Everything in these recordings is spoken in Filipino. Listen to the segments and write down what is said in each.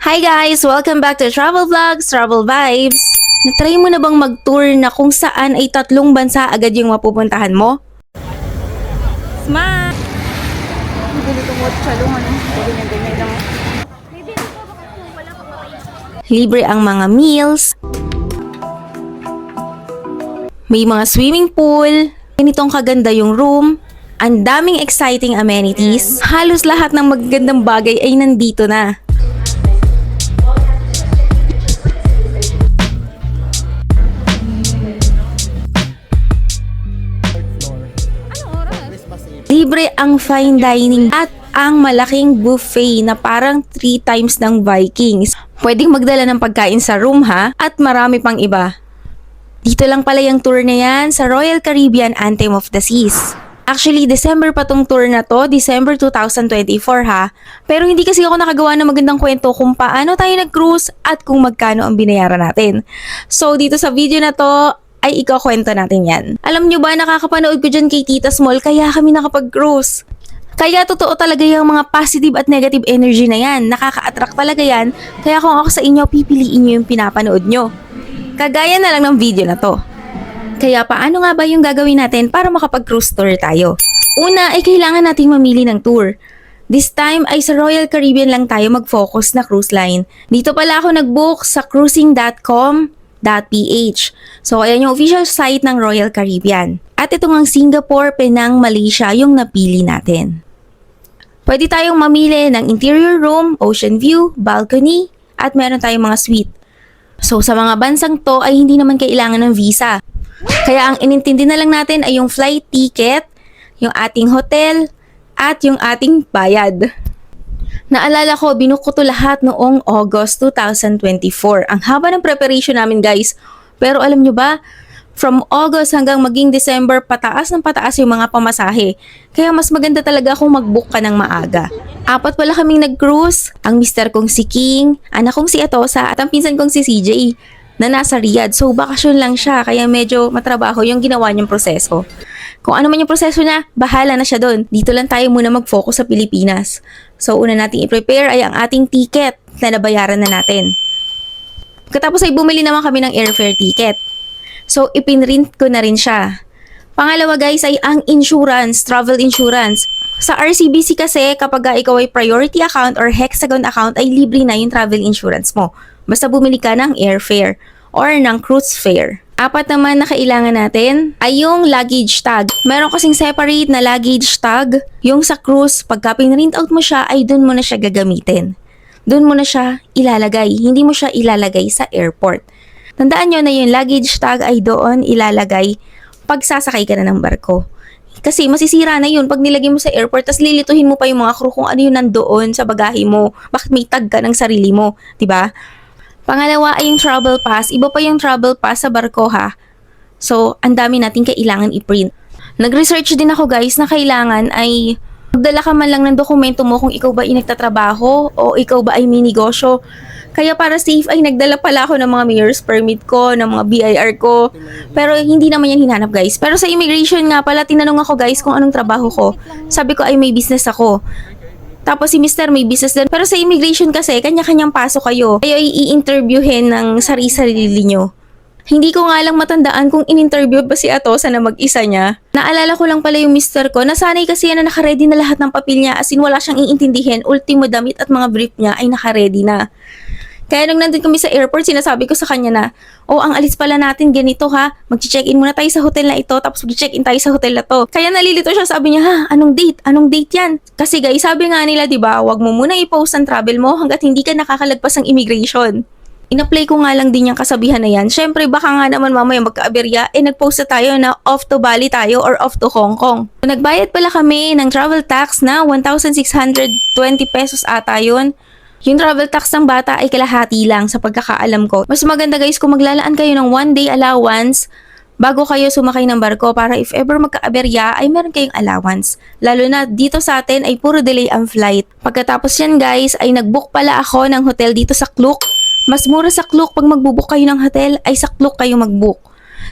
Hi guys! Welcome back to Travel Vlogs, Travel Vibes! Natry mo na bang mag-tour na kung saan ay 3 bansa agad yung mapupuntahan mo? Smile! Libre ang mga meals. May mga swimming pool. Ganitong kaganda yung room. Ang daming exciting amenities. Halos lahat ng magagandang bagay ay nandito na. Libre ang fine dining at ang malaking buffet na parang 3 times ng Vikings. Pwedeng magdala ng pagkain sa room ha, at marami pang iba. Dito lang pala yung tour na yan sa Royal Caribbean Anthem of the Seas. Actually, December pa tong tour na to, December 2024 ha. Pero hindi kasi ako nakagawa ng magandang kwento kung paano tayo nag-cruise at kung magkano ang binayaran natin. So dito sa video na to, ay ikakwento natin yan. Alam nyo ba, nakakapanood ko dyan kay Tita Small kaya kami nakapag-cruise. Kaya totoo talaga yung mga positive at negative energy na yan. Nakaka-attract talaga yan. Kaya kung ako sa inyo, pipiliin nyo yung pinapanood nyo. Kagaya na lang ng video na to. Kaya paano nga ba yung gagawin natin para makapag-cruise tour tayo? Una ay kailangan nating mamili ng tour. This time ay sa Royal Caribbean lang tayo mag-focus na cruise line. Dito pala ako nag-book sa cruising.com.ph. So, ayan yung official site ng Royal Caribbean. At ito ngang Singapore, Penang, Malaysia yung napili natin. Pwede tayong mamili ng interior room, ocean view, balcony, at meron tayong mga suite. So, sa mga bansang to ay hindi naman kailangan ng visa. Kaya ang inintindi na lang natin ay yung flight ticket, yung ating hotel, at yung ating bayad. Naalala ko, binuko ko to lahat noong August 2024. Ang haba ng preparation namin guys. Pero alam nyo ba, from August hanggang maging December, pataas ng pataas yung mga pamasahe. Kaya mas maganda talaga kung mag-book ka ng maaga. 4 pala kaming nag-cruise. Ang mister kong si King, anak kong si Atosa, at ang pinsan kong si CJ na nasa Riyadh. So bakasyon lang siya, kaya medyo matrabaho yung ginawa niyang proseso. Kung ano man yung proseso niya, bahala na siya doon. Dito lang tayo muna mag-focus sa Pilipinas. So una nating i-prepare ay ang ating ticket na nabayaran na natin. Pagkatapos ay bumili naman kami ng airfare ticket. So ipinrint ko na rin siya. Pangalawa guys ay ang insurance, travel insurance. Sa RCBC kasi kapag ikaw ay priority account or hexagon account ay libre na yung travel insurance mo. Basta bumili ka ng airfare or ng cruise fare. 4 naman na kailangan natin ay yung luggage tag. Meron kasing separate na luggage tag. Yung sa cruise, pagka pinrint out mo siya ay dun mo na siya gagamitin. Dun mo na siya ilalagay. Hindi mo siya ilalagay sa airport. Tandaan nyo na yung luggage tag ay doon ilalagay pag sasakay ka na ng barko. Kasi masisira na yun pag nilagay mo sa airport tas lilituhin mo pa yung mga crew kung ano yung nandoon sa bagahe mo. Bakit may tag ka ng sarili mo, 'di ba? Pangalawa ay yung travel pass. Iba pa yung travel pass sa barko ha. So, ang dami natin kailangan i-print. Nag-research din ako guys na kailangan ay magdala ka man lang ng dokumento mo kung ikaw ba ay nagtatrabaho o ikaw ba ay may negosyo. Kaya para safe ay nagdala pala ako ng mga mayor's permit ko, ng mga BIR ko. Pero hindi naman yan hinanap guys. Pero sa immigration nga pala, tinanong ako guys kung anong trabaho ko. Sabi ko ay may business ako. Tapos si Mr. may business din. Pero sa immigration kasi, kanya-kanyang pasok kayo. Kayo ay i-interviewin ng sarili-sarili nyo. Hindi ko nga lang matandaan kung in-interview ba si Atosa na mag-isa niya. Naalala ko lang pala yung Mr. ko, nasanay kasi yan na nakaready na lahat ng papel niya as in wala siyang iintindihin, ultimo damit at mga brief niya ay nakaready na. Kaya nung nandun kami sa airport, sinasabi ko sa kanya na, oh, ang alis pala natin ganito ha, mag-check-in muna tayo sa hotel na ito, tapos mag-check-in tayo sa hotel na to. Kaya nalilito siya, sabi niya, ha, anong date? Anong date yan? Kasi guys, sabi nga nila, diba, wag mo muna i-post ang travel mo hanggat hindi ka nakakalagpas ng immigration. In-apply ko nga lang din yung kasabihan na yan. Syempre, baka nga naman mamaya magka-aberya, nag-post na tayo na off to Bali tayo or off to Hong Kong. Nagbayad pala kami ng travel tax na 1,620 pesos ata yun. Yung travel tax ng bata ay kalahati lang sa pagkakaalam ko. Mas maganda guys kung maglalaan kayo ng 1 day allowance bago kayo sumakay ng barko para if ever magka-aberya ay meron kayong allowance. Lalo na dito sa atin ay puro delay ang flight. Pagkatapos yan guys ay nag-book pala ako ng hotel dito sa Klook. Mas mura sa Klook pag mag-book kayo ng hotel ay sa Klook kayo mag-book.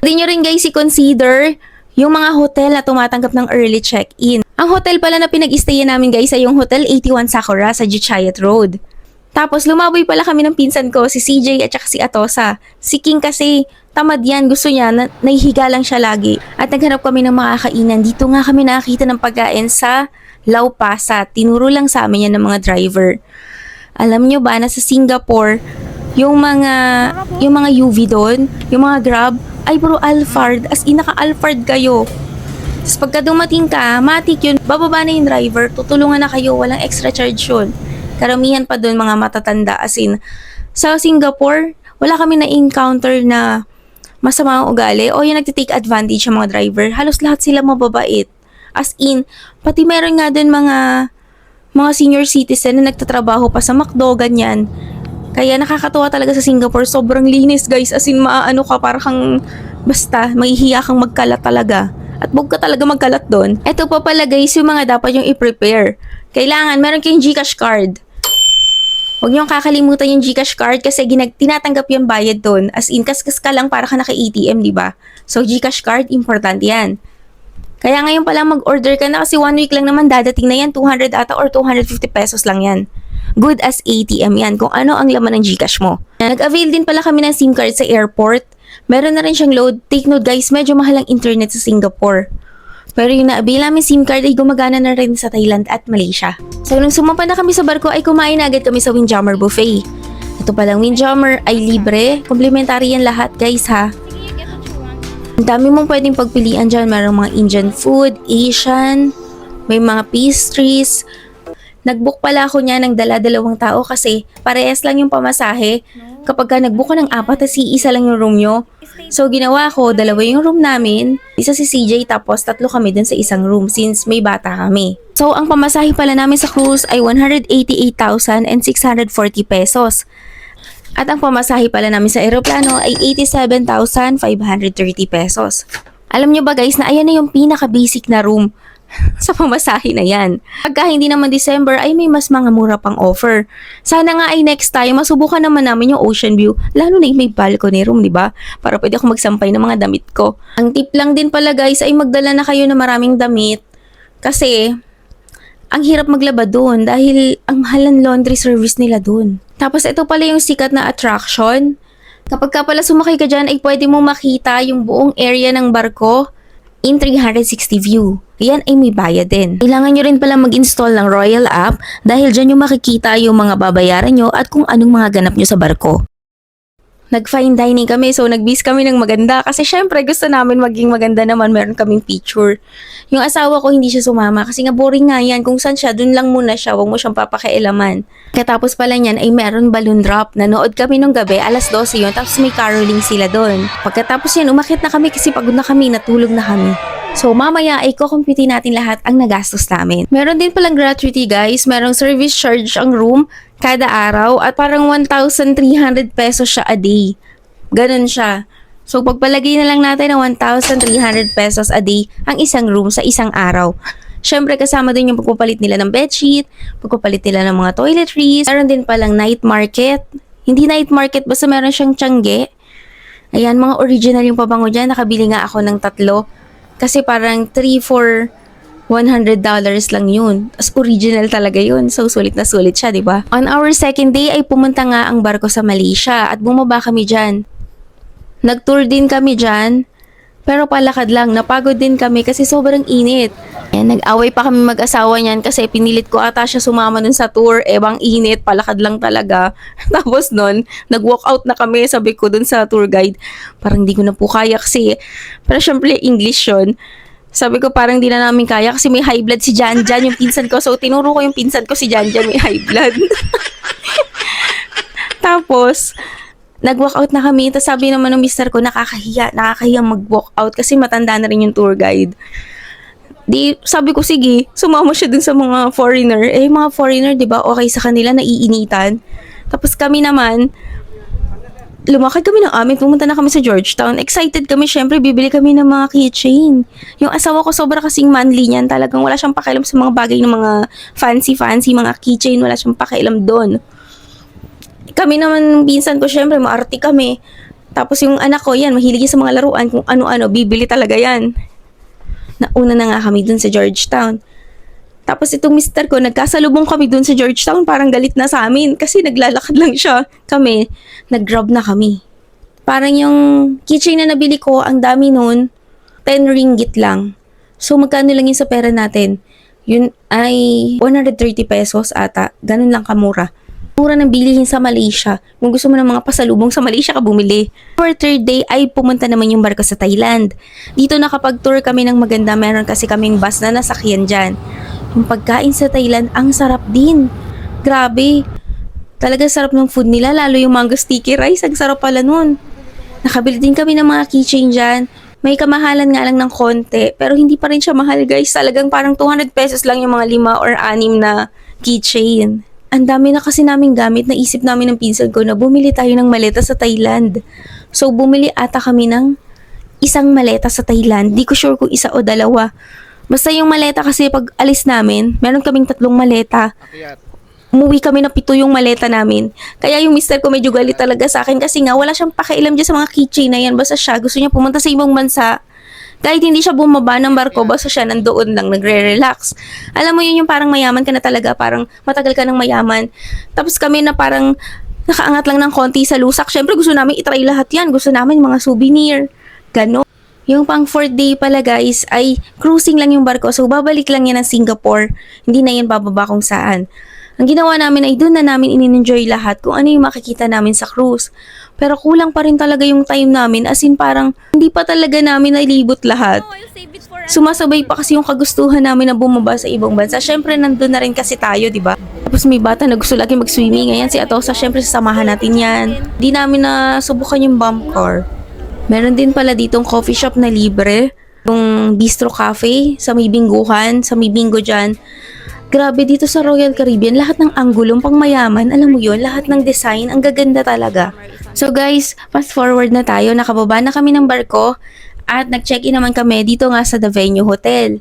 Hindi nyo rin guys i-consider yung mga hotel na tumatanggap ng early check-in. Ang hotel pala na pinag-stayan namin guys ay yung Hotel 81 Sakura sa Jichayat Road. Tapos lumaboy pala kami ng pinsan ko, si CJ at saka si Atosa. Si King kasi tamad yan, gusto niya, nahihiga lang siya lagi. At naghanap kami ng makakainan. Dito nga kami nakakita ng pagkain sa Lau Pasa. Tinuro lang sa amin yan ng mga driver. Alam nyo ba na sa Singapore, yung mga UV doon, yung mga Grab, ay puro Alphard. As in, naka-Alphard kayo. Tapos pagka dumating ka, matik yun, bababa na yung driver, tutulungan na kayo, walang extra charge yun. Karamihan pa doon mga matatanda. As in, sa Singapore, wala kami na-encounter na masama ang ugali o yung nagtitake advantage ng mga driver. Halos lahat sila mababait. As in, pati meron nga din mga senior citizen na nagtatrabaho pa sa McDo, ganyan. Kaya nakakatuwa talaga sa Singapore. Sobrang linis, guys. As in, maaano ka, parang basta, mahihiya kang magkalat talaga. At huwag ka talaga magkalat doon. Ito pa pala, guys, yung mga dapat yung i-prepare. Kailangan, meron kayong GCash card. Huwag niyong kakalimutan yung GCash card kasi tinatanggap yung bayad doon. As in, kaskas ka lang para ka naka-ATM, di ba? So, GCash card, important yan. Kaya ngayon pa lang mag-order ka na kasi 1 week lang naman dadating na yan. 200 ata or 250 pesos lang yan. Good as ATM yan kung ano ang laman ng GCash mo. Nag-avail din pala kami ng SIM card sa airport. Meron na rin siyang load. Take note guys, medyo mahal ang internet sa Singapore. Pero yung na-avail namin SIM card ay gumagana na rin sa Thailand at Malaysia. So nung sumampa na kami sa barko ay kumain na agad kami sa Windjammer Buffet. Ito palang Windjammer ay libre. Complimentary yan lahat guys ha. Ang dami mong pwedeng pagpilian dyan. Merong mga Indian food, Asian, may mga pastries. Nag-book pala ako niya ng dala-dalawang tao kasi parehas lang yung pamasahe. Kapag ka nag-book ka ng 4, tas isa lang yung room nyo. So, ginawa ko, 2 yung room namin, isa si CJ, tapos 3 kami dun sa isang room since may bata kami. So, ang pamasahe pala namin sa cruise ay 188,640 pesos. At ang pamasahe pala namin sa eroplano ay 87,530 pesos. Alam nyo ba guys na ayan na yung pinaka-basic na room sa pamasahe na yan. Pagka hindi naman December ay may mas mga mura pang offer. Sana nga ay next time masubukan naman namin yung ocean view, lalo na yung may balcony room, di ba? Para pwede ako magsampay ng mga damit ko. Ang tip lang din pala guys ay magdala na kayo ng maraming damit kasi ang hirap maglaba doon dahil ang mahal ng laundry service nila doon. Tapos ito pala yung sikat na attraction. Kapag ka pala sumakay ka dyan ay pwede mo makita yung buong area ng barko in 360 view. Yan ay may bayad din. Kailangan nyo rin pala mag-install ng Royal app dahil dyan yung makikita yung mga babayaran nyo at kung anong mga ganap nyo sa barko. Nag-fine dining kami so nag-bis kami ng maganda kasi syempre gusto namin maging maganda naman, meron kaming picture. Yung asawa ko hindi siya sumama kasi nga boring nga yan, kung saan siya dun lang muna siya, wag mo siyang papakialaman. Katapos pala niyan ay meron balloon drop. Nanood kami nung gabi, alas 12 yun, tapos may caroling sila doon. Pagkatapos yan, umakyat na kami kasi pagod na kami, natulog na kami. So mamaya ay kukumpute natin lahat ang nagastos namin. Meron din palang gratuity guys, merong service charge ang room kada araw at parang 1,300 pesos siya a day. Ganon siya. So pagpalagay na lang natin ng 1,300 pesos a day ang isang room sa isang araw. Syempre kasama din yung pagpapalit nila ng bedsheet, pagpapalit nila ng mga toiletries. Meron din palang night market. Hindi night market, basta meron siyang tiyangge. Ayan, mga original yung pabango dyan. Nakabili nga ako ng 3. Kasi parang 3 for $100 lang yun. As original talaga yun. So, sulit na sulit siya, di ba? On our second day ay pumunta nga ang barko sa Malaysia at bumaba kami dyan. Nag-tour din kami dyan. Pero palakad lang. Napagod din kami kasi sobrang init. Ayan, nag-away pa kami mag-asawa niyan kasi pinilit ko ata siya sumama dun sa tour. Bang init, palakad lang talaga. Tapos nun, nag-walk out na kami. Sabi ko dun sa tour guide, parang di ko na po kaya kasi, pero syempre English yun. Sabi ko parang di na namin kaya kasi may high blood si Janjan, yung pinsan ko. So tinuro ko yung pinsan ko si Janjan may high blood. Tapos, nag-walk out na kami. Tapos sabi naman ng mister ko, nakakahiya mag-walk out kasi matanda na rin yung tour guide. Di, sabi ko, sige, sumama siya dun sa mga foreigner. Mga foreigner, di ba, okay sa kanila, naiinitan. Tapos kami naman, lumakad kami ng amin, pumunta na kami sa Georgetown. Excited kami, syempre, bibili kami ng mga keychain. Yung asawa ko, sobra kasing manly niyan. Talagang wala siyang pakialam sa mga bagay ng mga fancy, mga keychain. Wala siyang pakialam doon. Kami naman, pinsan ko, syempre, maarte kami. Tapos yung anak ko, yan, mahilig sa mga laruan. Kung ano-ano, bibili talaga yan. Nauna na nga kami dun sa Georgetown. Tapos itong mister ko, nagkasalubong kami dun sa Georgetown, parang galit na sa amin kasi naglalakad lang siya. Kami, nag-grab na kami. Parang yung keychain na nabili ko, ang dami nun, 10 ringgit lang. So magkano lang yun sa pera natin? Yun ay 130 pesos ata. Ganun lang kamura. Mura ng bilihin sa Malaysia. Kung gusto mo ng mga pasalubong sa Malaysia ka bumili. For third day ay pumunta naman yung barko sa Thailand. Dito nakapag-tour kami ng maganda. Meron kasi kaming bus na nasakyan dyan. Yung pagkain sa Thailand, ang sarap din. Grabe. Talaga sarap ng food nila. Lalo yung mango sticky rice. Ang sarap pala nun. Nakabili din kami ng mga keychain dyan. May kamahalan nga lang ng konti. Pero hindi pa rin siya mahal guys. Talagang parang 200 pesos lang yung mga 5 or 6 na keychain. Ang dami na kasi naming gamit, naisip namin ng pinsan ko na bumili tayo ng maleta sa Thailand. So, bumili ata kami ng isang maleta sa Thailand. Di ko sure kung isa o dalawa. Basta yung maleta kasi pag alis namin, meron kaming 3 maleta. Umuwi kami na 7 yung maleta namin. Kaya yung mister ko medyo galit talaga sa akin kasi nga wala siyang pakialam dyan sa mga keychain na yan. Basta siya, gusto niya pumunta sa ibang bansa. Kahit hindi siya bumaba ng barko, basta siya nandoon lang, nagre-relax. Alam mo yun yung parang mayaman ka na talaga, parang matagal ka ng mayaman. Tapos kami na parang nakaangat lang ng konti sa lusak. Syempre gusto namin itry lahat yan. Gusto namin mga souvenir. Gano. Yung pang 4th day pala guys ay cruising lang yung barko. So babalik lang yan ng Singapore. Hindi na yan bababa kung saan. Ang ginawa namin ay doon na namin in-enjoy lahat kung ano yung makikita namin sa cruise. Pero kulang pa rin talaga yung time namin as in parang hindi pa talaga namin nailibot lahat. Sumasabay pa kasi yung kagustuhan namin na bumaba sa ibang bansa. Syempre nandun na rin kasi tayo, di ba? Tapos may bata na gusto lagi mag-swimming. Ayan si Atosa, syempre sasamahan natin yan. Di namin nasubukan yung bump car. Meron din pala ditong coffee shop na libre. Yung Bistro Cafe sa may bingguhan, sa may bingo dyan. Grabe dito sa Royal Caribbean, lahat ng anggulong pang mayaman, alam mo yun, lahat ng design, ang gaganda talaga. So guys, fast forward na tayo, nakababa na kami ng barko at nag-check-in naman kami dito nga sa The Venue Hotel.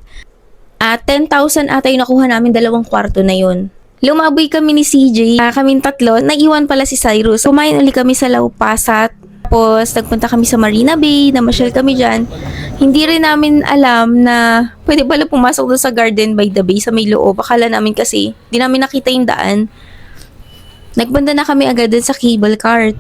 At 10,000 ata yung nakuha namin, 2 kwarto na yun. Lumaboy kami ni CJ, kaming 3, naiwan pala si Cyrus. Kumain ulit kami sa Laupasat. Tapos, nagpunta kami sa Marina Bay, namasyal kami dyan. Hindi rin namin alam na pwede pala pumasok doon sa Garden by the Bay sa may loob. Akala namin kasi, di namin nakita yung daan. Nagpunta na kami agad dun sa cable cart.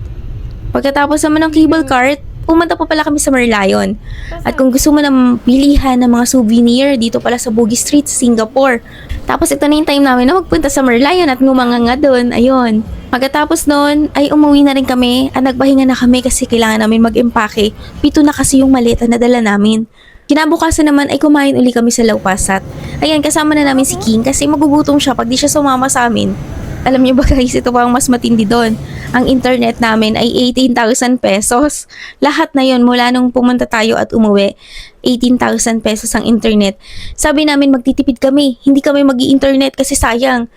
Pagkatapos naman ng cable cart, pumunta pa pala kami sa Merlion. At kung gusto mo na bilihan ng mga souvenir dito pala sa Bugis Street, Singapore. Tapos ito na yung time namin na magpunta sa Merlion at ngumanga doon. Ayun. Pagkatapos noon ay umuwi na rin kami at nagpahinga na kami kasi kailangan namin mag-empake. 7 na kasi yung maleta na dala namin. Kinabukasan naman ay kumain uli kami sa Laupasat. Ayan, kasama na namin si King kasi magugutom siya pag di siya sumama sa amin. Alam niyo ba guys, ito pa ang mas matindi doon. Ang internet namin ay 18,000 pesos. Lahat na yon mula nung pumunta tayo at umuwi. 18,000 pesos ang internet. Sabi namin magtitipid kami. Hindi kami mag-i-internet kasi sayang.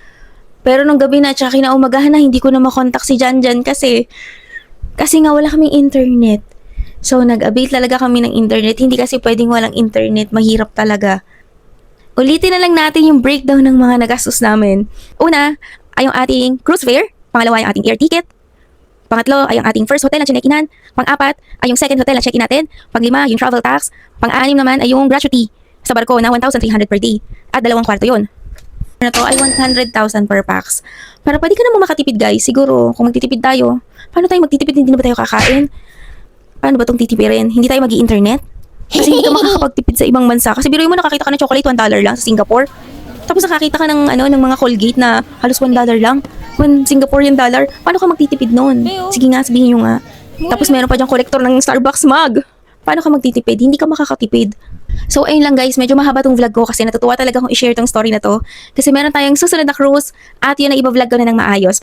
Pero nung gabi na tsaka kinaumagahan na hindi ko na makontak si Janjan kasi nga wala kaming internet. So nag-avail talaga kami ng internet. Hindi kasi pwedeng walang internet. Mahirap talaga. Ulitin na lang natin yung breakdown ng mga nagastos namin. Una ay yung ating cruise fare. Pangalawa yung ating air ticket. Pangatlo ay yung ating first hotel na chinekinan. Pang-apat ay yung second hotel na check-in natin. Pang-5 yung travel tax. Pang-6 naman ay yung gratuity sa barko na 1,300 per day. At 2 kwarto yun. Na to ay 100,000 per pax. Para pwede ka naman makatipid guys. Siguro kung magtitipid tayo, paano tayo magtitipid? Hindi na ba tayo kakain? Paano ba itong titipirin? Hindi tayo mag-i-internet? Kasi hindi ka makakapagtipid sa ibang bansa. Kasi biruin mo nakakita ka ng chocolate $1 lang sa Singapore. Tapos nakakita ka ng ng mga Colgate na halos $1 lang. Singaporean dollar. Paano ka magtitipid noon? Sige nga, sabihin nyo nga. Tapos meron pa diyang collector ng Starbucks mug. Paano ka magtitipid? Hindi ka makakatipid. So, ayun lang guys, medyo mahaba tong vlog ko kasi natutuwa talaga akong i-share tong story na to. Kasi meron tayong susunod na cruise at yun na iba-vlog ko na ng maayos.